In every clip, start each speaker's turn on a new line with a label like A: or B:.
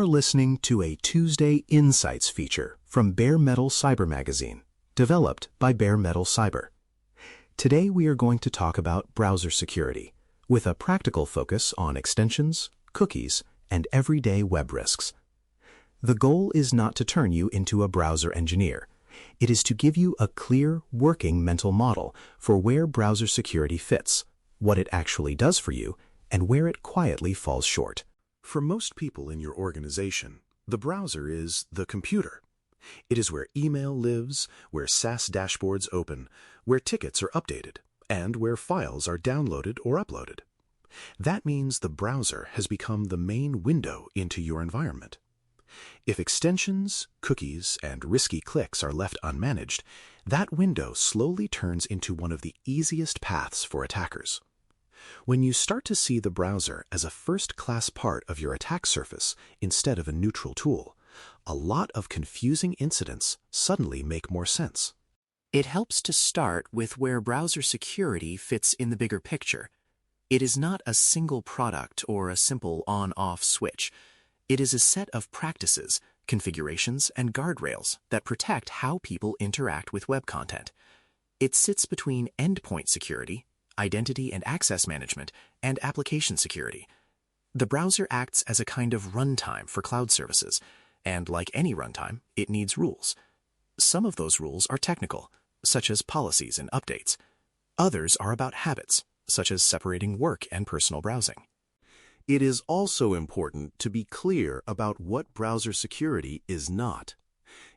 A: You're listening to a Tuesday Insights feature from Bare Metal Cyber Magazine, developed by Bare Metal Cyber. Today we are going to talk about browser security, with a practical focus on extensions, cookies, and everyday web risks. The goal is not to turn you into a browser engineer. It is to give you a clear, working mental model for where browser security fits, what it actually does for you, and where it quietly falls short.
B: For most people in your organization, the browser is the computer. It is where email lives, where SaaS dashboards open, where tickets are updated, and where files are downloaded or uploaded. That means the browser has become the main window into your environment. If extensions, cookies, and risky clicks are left unmanaged, that window slowly turns into one of the easiest paths for attackers. When you start to see the browser as a first-class part of your attack surface instead of a neutral tool, a lot of confusing incidents suddenly make more sense.
C: It helps to start with where browser security fits in the bigger picture. It is not a single product or a simple on-off switch. It is a set of practices, configurations, and guardrails that protect how people interact with web content. It sits between endpoint security, identity and access management, and application security. The browser acts as a kind of runtime for cloud services, and like any runtime, it needs rules. Some of those rules are technical, such as policies and updates. Others are about habits, such as separating work and personal browsing.
B: It is also important to be clear about what browser security is not.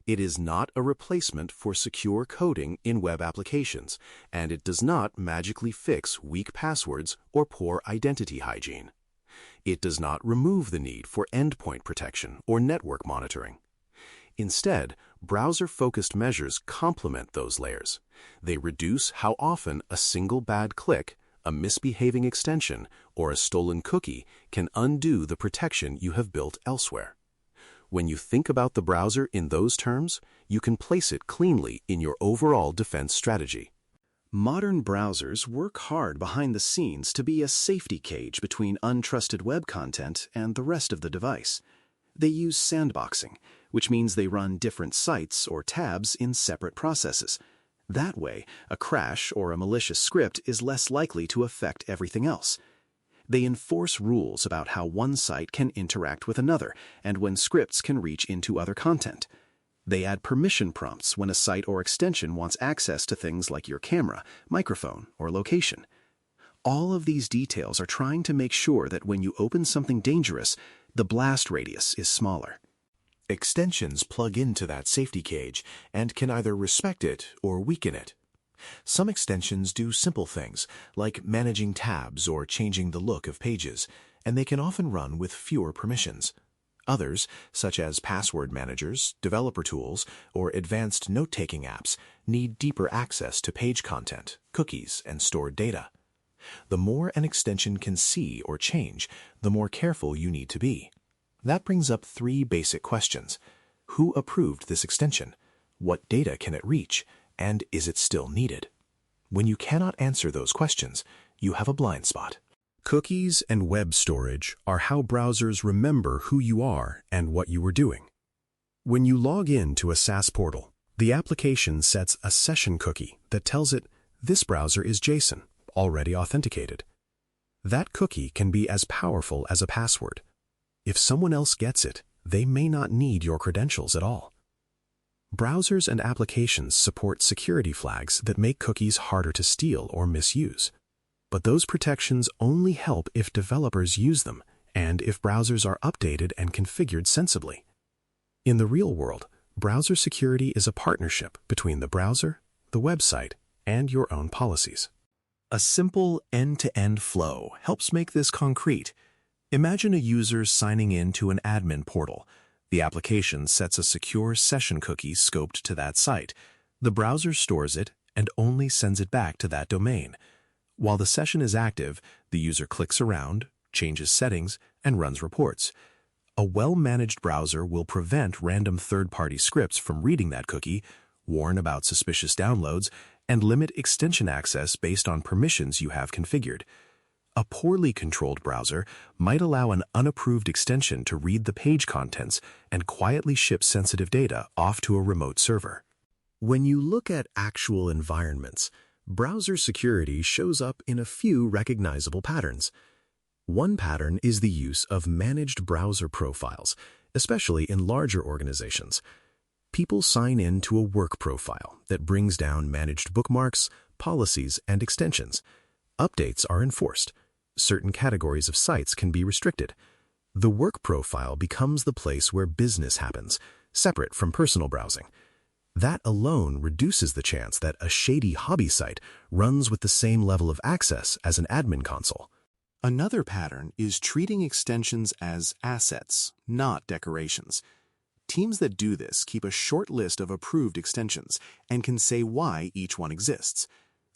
B: It is not a replacement for secure coding in web applications, and it does not magically fix weak passwords or poor identity hygiene. It does not remove the need for endpoint protection or network monitoring. Instead, browser-focused measures complement those layers. They reduce how often a single bad click, a misbehaving extension, or a stolen cookie can undo the protection you have built elsewhere. When you think about the browser in those terms, you can place it cleanly in your overall defense strategy. Modern browsers work hard behind the scenes to be a safety cage between untrusted web content and the rest of the device. They use sandboxing, which means they run different sites or tabs in separate processes. That way, a crash or a malicious script is less likely to affect everything else. They enforce rules about how one site can interact with another and when scripts can reach into other content. They add permission prompts when a site or extension wants access to things like your camera, microphone, or location. All of these details are trying to make sure that when you open something dangerous, the blast radius is smaller.
A: Extensions plug into that safety cage and can either respect it or weaken it. Some extensions do simple things, like managing tabs or changing the look of pages, and they can often run with fewer permissions. Others, such as password managers, developer tools, or advanced note-taking apps, need deeper access to page content, cookies, and stored data. The more an extension can see or change, the more careful you need to be. That brings up three basic questions. Who approved this extension? What data can it reach? And is it still needed? When you cannot answer those questions, you have a blind spot.
B: Cookies and web storage are how browsers remember who you are and what you were doing. When you log in to a SaaS portal, the application sets a session cookie that tells it, "This browser is Jason, already authenticated." That cookie can be as powerful as a password. If someone else gets it, they may not need your credentials at all. Browsers and applications support security flags that make cookies harder to steal or misuse. But those protections only help if developers use them and if browsers are updated and configured sensibly. In the real world, browser security is a partnership between the browser, the website, and your own policies. A simple end-to-end flow helps make this concrete. Imagine a user signing in to an admin portal. The application sets a secure session cookie scoped to that site. The browser stores it and only sends it back to that domain. While the session is active, the user clicks around, changes settings, and runs reports. A well-managed browser will prevent random third-party scripts from reading that cookie, warn about suspicious downloads, and limit extension access based on permissions you have configured. A poorly controlled browser might allow an unapproved extension to read the page contents and quietly ship sensitive data off to a remote server. When you look at actual environments, browser security shows up in a few recognizable patterns. One pattern is the use of managed browser profiles, especially in larger organizations. People sign in to a work profile that brings down managed bookmarks, policies, and extensions. Updates are enforced. Certain categories of sites can be restricted. The work profile becomes the place where business happens, separate from personal browsing. That alone reduces the chance that a shady hobby site runs with the same level of access as an admin console. Another pattern is treating extensions as assets, not decorations. Teams that do this keep a short list of approved extensions and can say why each one exists.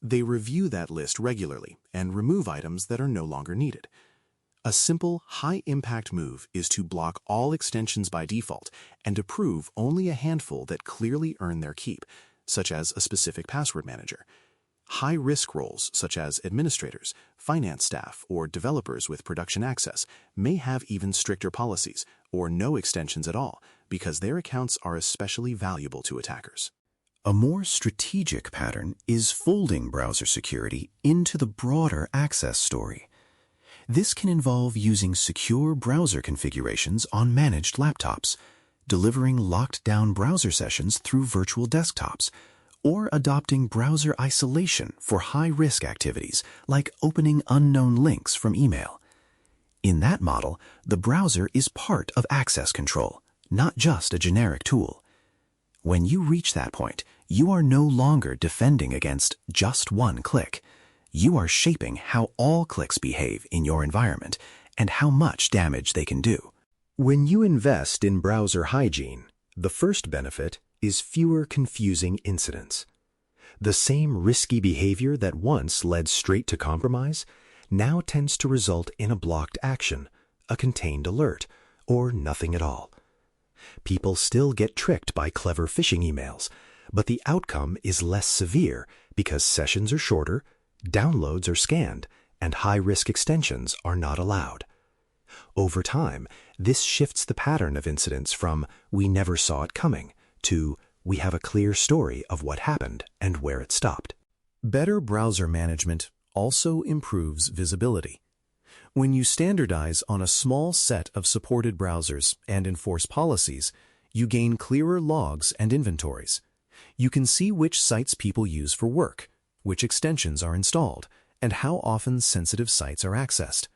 B: They review that list regularly and remove items that are no longer needed. A simple, high-impact move is to block all extensions by default and approve only a handful that clearly earn their keep, such as a specific password manager. High-risk roles, such as administrators, finance staff, or developers with production access, may have even stricter policies or no extensions at all because their accounts are especially valuable to attackers.
A: A more strategic pattern is folding browser security into the broader access story. This can involve using secure browser configurations on managed laptops, delivering locked-down browser sessions through virtual desktops, or adopting browser isolation for high-risk activities like opening unknown links from email. In that model, the browser is part of access control, not just a generic tool. When you reach that point, you are no longer defending against just one click. You are shaping how all clicks behave in your environment and how much damage they can do. When you invest in browser hygiene, the first benefit is fewer confusing incidents. The same risky behavior that once led straight to compromise now tends to result in a blocked action, a contained alert, or nothing at all. People still get tricked by clever phishing emails, but the outcome is less severe because sessions are shorter, downloads are scanned, and high-risk extensions are not allowed. Over time, this shifts the pattern of incidents from "we never saw it coming" to "we have a clear story of what happened and where it stopped." Better browser management also improves visibility. When you standardize on a small set of supported browsers and enforce policies, you gain clearer logs and inventories. You can see which sites people use for work, which extensions are installed, and how often sensitive sites are accessed.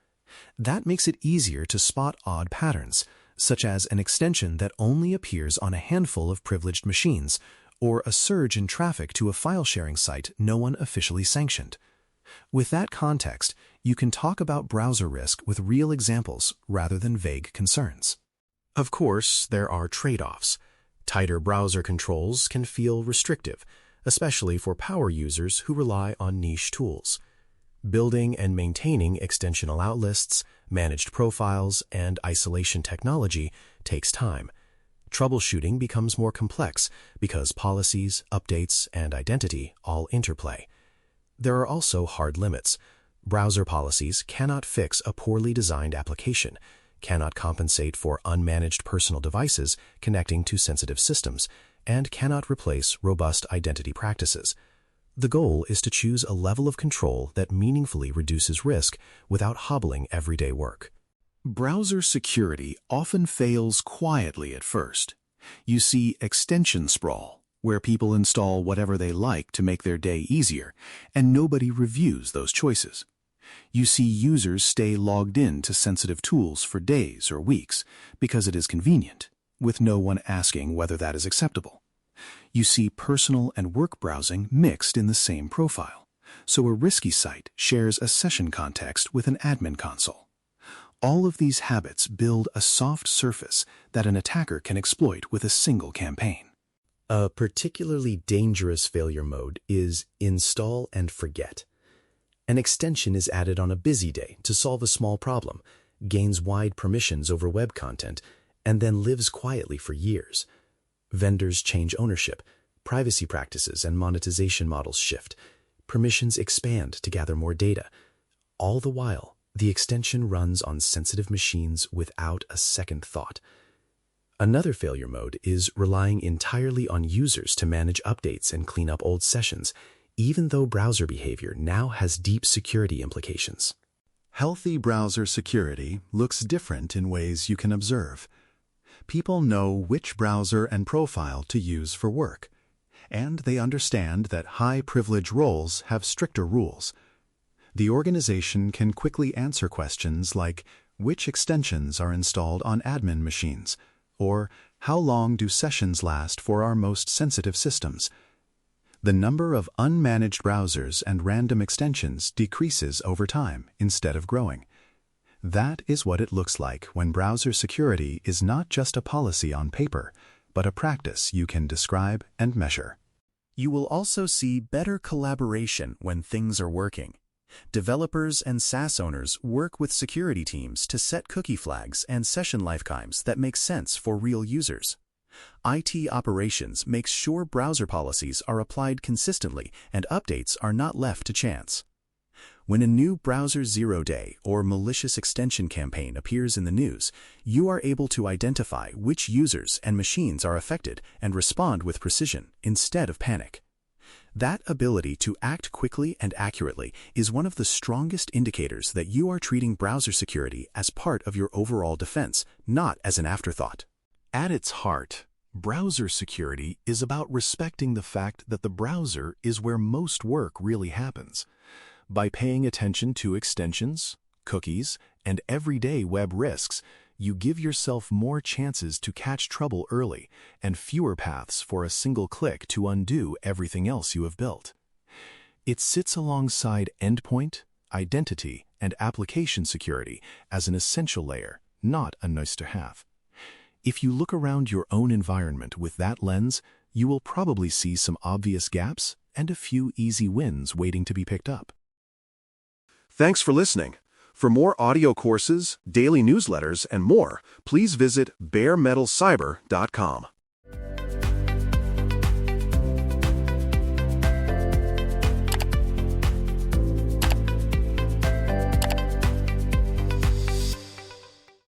A: That makes it easier to spot odd patterns, such as an extension that only appears on a handful of privileged machines, or a surge in traffic to a file-sharing site no one officially sanctioned. With that context, you can talk about browser risk with real examples rather than vague concerns. Of course, there are trade-offs. Tighter browser controls can feel restrictive, especially for power users who rely on niche tools. Building and maintaining extension allow lists, managed profiles, and isolation technology takes time. Troubleshooting becomes more complex because policies, updates, and identity all interplay. There are also hard limits. Browser policies cannot fix a poorly designed application, cannot compensate for unmanaged personal devices connecting to sensitive systems, and cannot replace robust identity practices. The goal is to choose a level of control that meaningfully reduces risk without hobbling everyday work. Browser security often fails quietly at first. You see extension sprawl, where people install whatever they like to make their day easier, and nobody reviews those choices. You see users stay logged in to sensitive tools for days or weeks because it is convenient, with no one asking whether that is acceptable. You see personal and work browsing mixed in the same profile, so a risky site shares a session context with an admin console. All of these habits build a soft surface that an attacker can exploit with a single campaign. A particularly dangerous failure mode is install and forget. An extension is added on a busy day to solve a small problem, gains wide permissions over web content, and then lives quietly for years. Vendors change ownership, privacy practices and monetization models shift, permissions expand to gather more data. All the while,
B: The extension runs on sensitive machines without a second thought. Another failure mode is relying entirely on users to manage updates and clean up old sessions, even though browser behavior now has deep security implications.
A: Healthy browser security looks different in ways you can observe. People know which browser and profile to use for work, and they understand that high-privilege roles have stricter rules. The organization can quickly answer questions like which extensions are installed on admin machines, or how long do sessions last for our most sensitive systems. The number of unmanaged browsers and random extensions decreases over time instead of growing. That is what it looks like when browser security is not just a policy on paper, but a practice you can describe and measure.
C: You will also see better collaboration when things are working. Developers and SaaS owners work with security teams to set cookie flags and session lifetimes that make sense for real users. IT operations makes sure browser policies are applied consistently and updates are not left to chance. When a new browser zero-day or malicious extension campaign appears in the news, you are able to identify which users and machines are affected and respond with precision instead of panic. That ability to act quickly and accurately is one of the strongest indicators that you are treating browser security as part of your overall defense, not as an afterthought.
A: At its heart, browser security is about respecting the fact that the browser is where most work really happens. By paying attention to extensions, cookies, and everyday web risks, you give yourself more chances to catch trouble early and fewer paths for a single click to undo everything else you have built. It sits alongside endpoint, identity, and application security as an essential layer, not a nice-to-have. If you look around your own environment with that lens, you will probably see some obvious gaps and a few easy wins waiting to be picked up.
B: Thanks for listening. For more audio courses, daily newsletters, and more, please visit baremetalcyber.com.